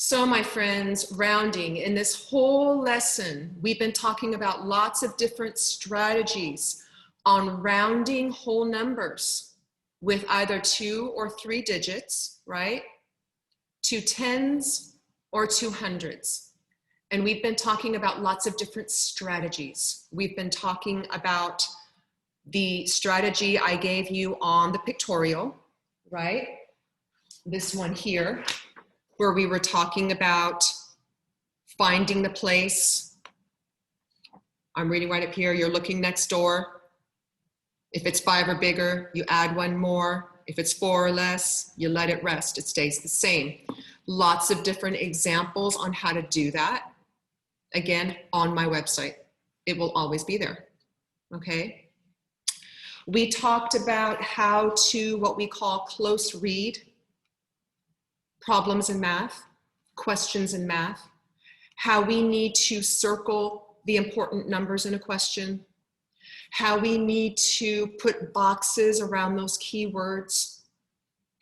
So my friends, rounding, in this whole lesson, we've been talking about lots of different strategies on rounding whole numbers with either 2 or 3 digits, right? To tens or to hundreds. And we've been talking about lots of different strategies. We've been talking about the strategy I gave you on the pictorial, right? This one here, where we were talking about finding the place. I'm reading right up here. You're looking next door. If it's 5 or bigger, you add 1 more. If it's 4 or less, you let it rest. It stays the same. Lots of different examples on how to do that. Again, on my website. It will always be there, okay? We talked about how to, what we call close read problems in math, questions in math, how we need to circle the important numbers in a question, how we need to put boxes around those keywords,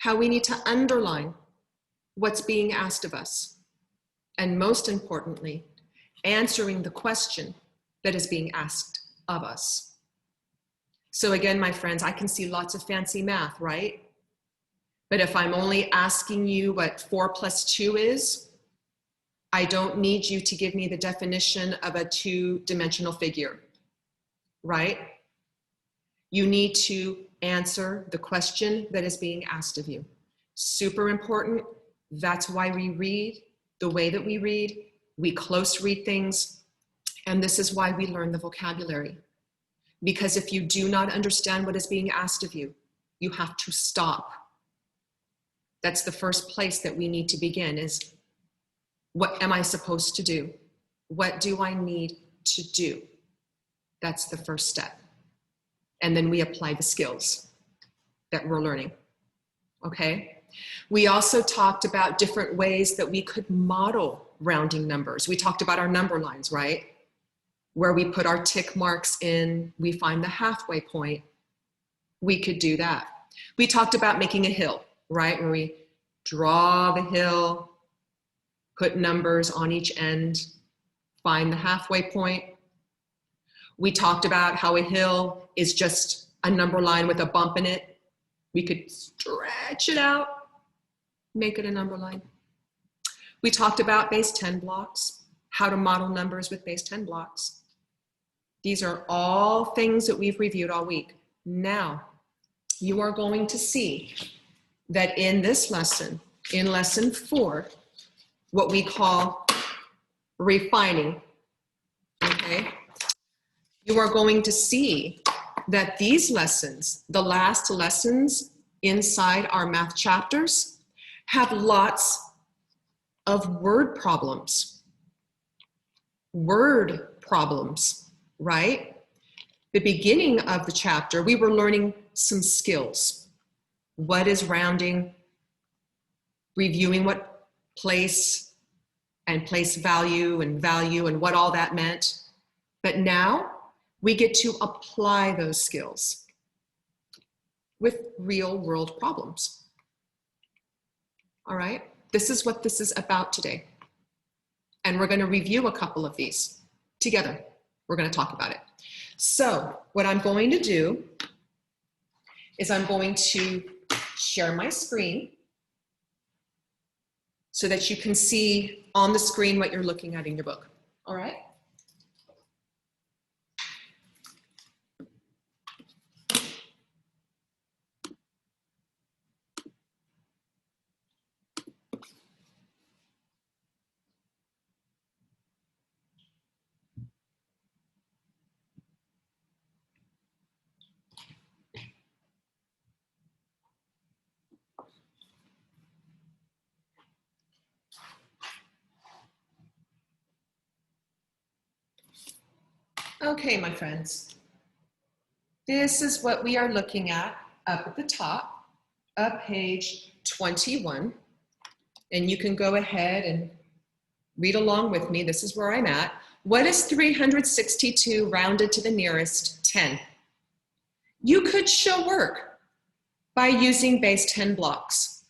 how we need to underline what's being asked of us, and most importantly, answering the question that is being asked of us. So again, my friends, I can see lots of fancy math, right? But if I'm only asking you what 4 plus 2 is, I don't need you to give me the definition of a 2-dimensional figure, right? You need to answer the question that is being asked of you. Super important. That's why we read the way that we read. We close read things. And this is why we learn the vocabulary. Because if you do not understand what is being asked of you, you have to stop. That's the first place that we need to begin is, what am I supposed to do? What do I need to do? That's the first step. And then we apply the skills that we're learning, okay? We also talked about different ways that we could model rounding numbers. We talked about our number lines, right? Where we put our tick marks in, we find the halfway point. We could do that. We talked about making a hill, right? Where we draw the hill, put numbers on each end, find the halfway point. We talked about how a hill is just a number line with a bump in it. We could stretch it out, make it a number line. We talked about base 10 blocks, how to model numbers with base 10 blocks. These are all things that we've reviewed all week. Now, you are going to see that in this lesson, in lesson 4, what we call refining, okay? You are going to see that these lessons, the last lessons inside our math chapters, have lots of word problems. Word problems, right? The beginning of the chapter, we were learning some skills. What is rounding? Reviewing what place and place value and what all that meant. But now we get to apply those skills with real world problems. All right, this is what this is about today. And we're going to review a couple of these together. We're going to talk about it. So what I'm going to do is I'm going to share my screen so that you can see on the screen what you're looking at in your book. All right? Okay, my friends, this is what we are looking at up at the top of page 21. And you can go ahead and read along with me. This is where I'm at. What is 362 rounded to the nearest 10? You could show work by using base 10 blocks.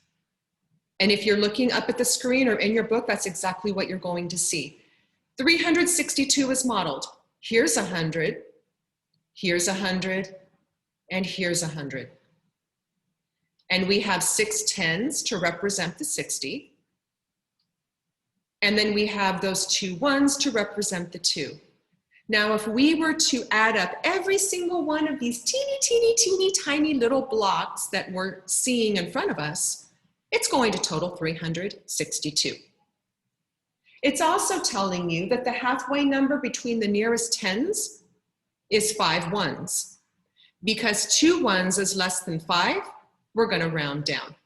And if you're looking up at the screen or in your book, that's exactly what you're going to see. 362 is modeled. Here's 100, here's 100, and here's 100. And we have 6 tens to represent the 60. And then we have those 2 ones to represent the 2. Now, if we were to add up every single one of these teeny, teeny, teeny, tiny little blocks that we're seeing in front of us, it's going to total 362. It's also telling you that the halfway number between the nearest tens is 5 ones. Because 2 ones is less than 5, we're going to round down.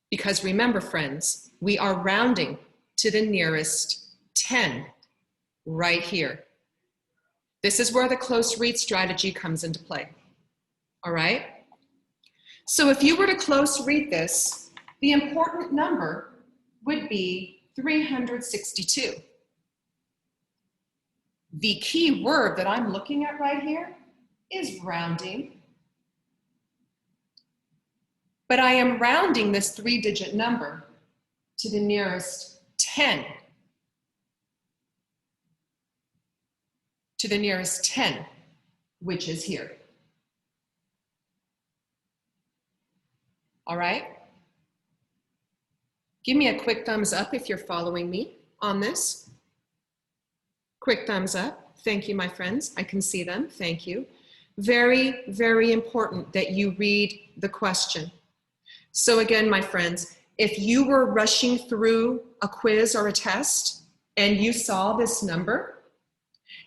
Because remember, friends, we are rounding to the nearest 10 right here. This is where the close read strategy comes into play. All right? So if you were to close read this, the important number would be 362. The key word that I'm looking at right here is rounding. But I am rounding this 3-digit number to the nearest 10. To the nearest 10, which is here. All right? Give me a quick thumbs up if you're following me on this. Quick thumbs up. Thank you, my friends. I can see them. Thank you. Very, very important that you read the question. So again, my friends, if you were rushing through a quiz or a test and you saw this number,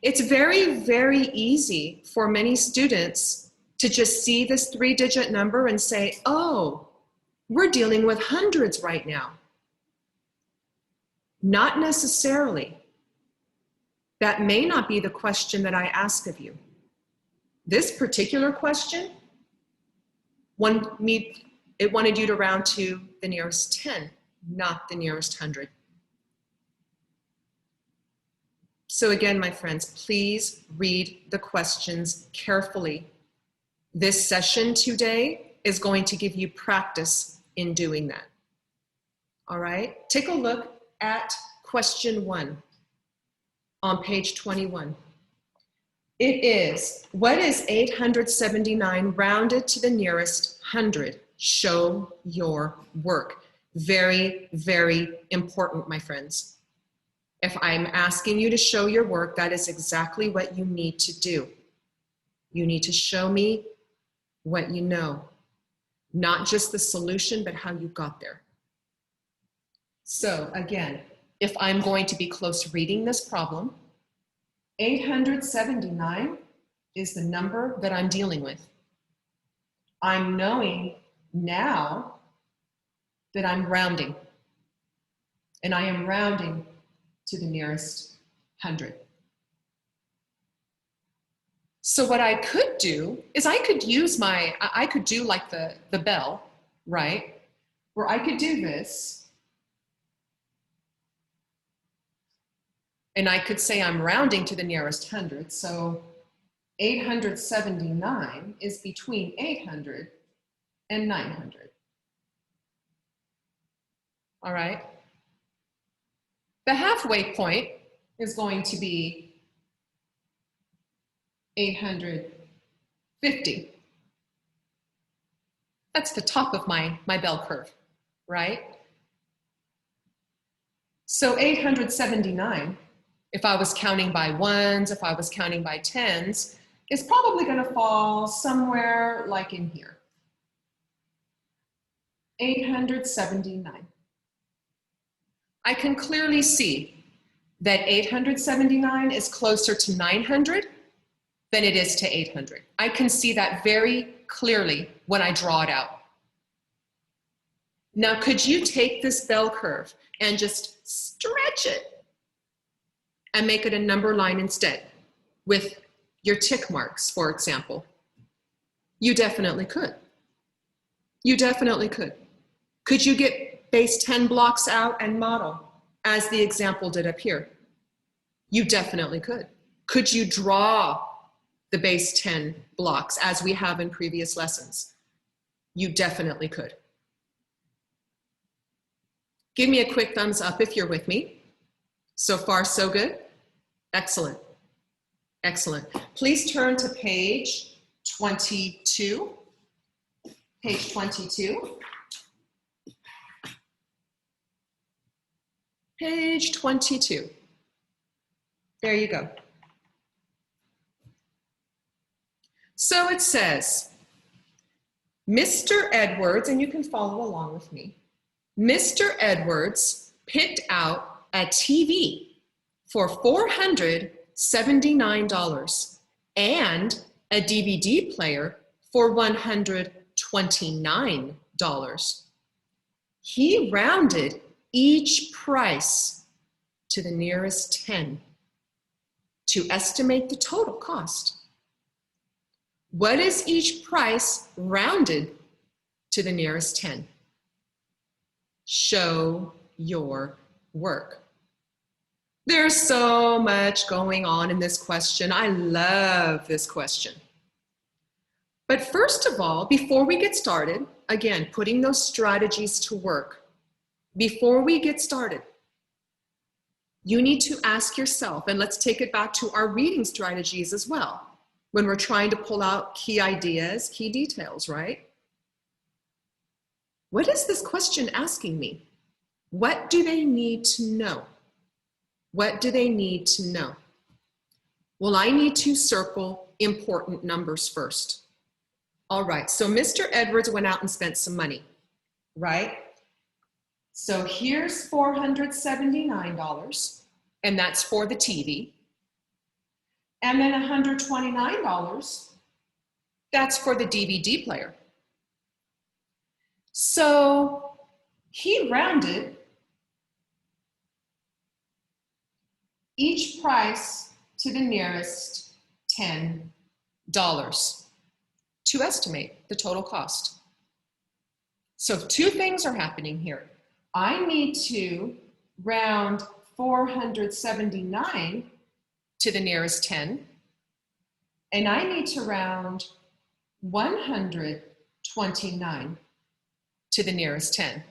it's very, very easy for many students to just see this 3-digit number and say, oh, we're dealing with hundreds right now. Not necessarily. That may not be the question that I ask of you. This particular question, it wanted you to round to the nearest 10, not the nearest 100. So again, my friends, please read the questions carefully. This session today is going to give you practice in doing that. All right, take a look at question 1 on page 21. It is, what is 879 rounded to the nearest 100? Show your work. Very, very important, my friends. If I'm asking you to show your work, that is exactly what you need to do. You need to show me what you know, not just the solution, but how you got there. So again, if I'm going to be close reading this problem, 879 is the number that I'm dealing with. I'm knowing now that I'm rounding, and I am rounding to the nearest 100. So what I could do is I could do like the bell, right? Where I could do this, and I could say I'm rounding to the nearest 100. So 879 is between 800 and 900. All right? The halfway point is going to be 850. That's the top of my bell curve, right? So 879, if I was counting by ones, if I was counting by tens, is probably going to fall somewhere like in here. 879. I can clearly see that 879 is closer to 900 than it is to 800. I can see that very clearly when I draw it out. Now, could you take this bell curve and just stretch it and make it a number line instead with your tick marks, for example? You definitely could. You definitely could. Could you get base 10 blocks out and model as the example did up here? You definitely could. Could you draw the base 10 blocks as we have in previous lessons? You definitely could. Give me a quick thumbs up if you're with me. So far, so good? Excellent. Excellent. Please turn to page 22. Page 22. Page 22. There you go. So it says, Mr. Edwards, and you can follow along with me, Mr. Edwards picked out a TV for $479 and a DVD player for $129. He rounded each price to the nearest 10 to estimate the total cost. What is each price rounded to the nearest 10? Show your work. There's so much going on in this question. I love this question. But first of all, before we get started, again, putting those strategies to work, before we get started, you need to ask yourself, and let's take it back to our reading strategies as well, when we're trying to pull out key ideas, key details, right? What is this question asking me? What do they need to know? What do they need to know? Well, I need to circle important numbers first. All right, so Mr. Edwards went out and spent some money, right? So here's $479, and that's for the TV. And then $129, that's for the DVD player. So he rounded each price to the nearest $10 to estimate the total cost. So two things are happening here. I need to round 479 to the nearest 10, and I need to round 129 to the nearest 10.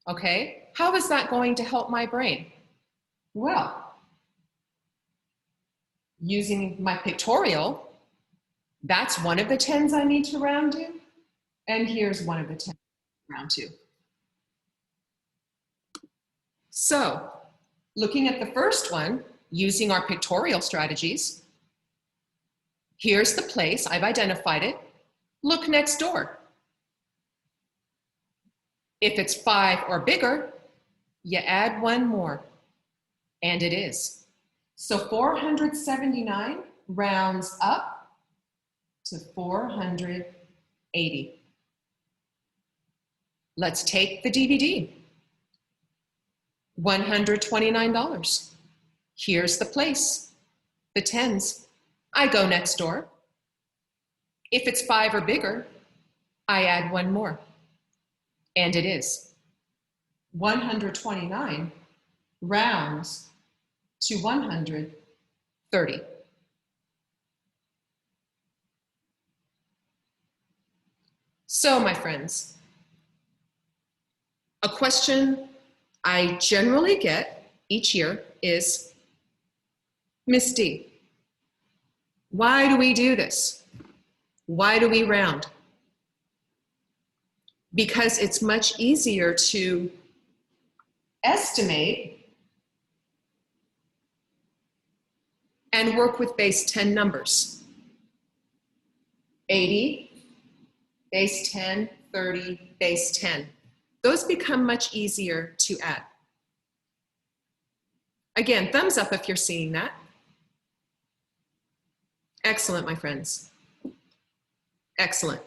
Okay, how is that going to help my brain? Well, using my pictorial, that's one of the 10s I need to round to, and here's one of the 10s to round to. So, looking at the first one, using our pictorial strategies, here's the place, I've identified it. Look next door. If it's 5 or bigger, you add one more, and it is. So 479 rounds up to 480. Let's take the DVD. $129. Here's the place, the 10s. I go next door. If it's 5 or bigger, I add one more, and it is. 129 rounds to 130. So, my friends, a question I generally get each year is, Miss D, why do we do this? Why do we round? Because it's much easier to estimate and work with base 10 numbers. 80, base 10, 30, base 10. Those become much easier to add. Again, thumbs up if you're seeing that. Excellent, my friends. Excellent.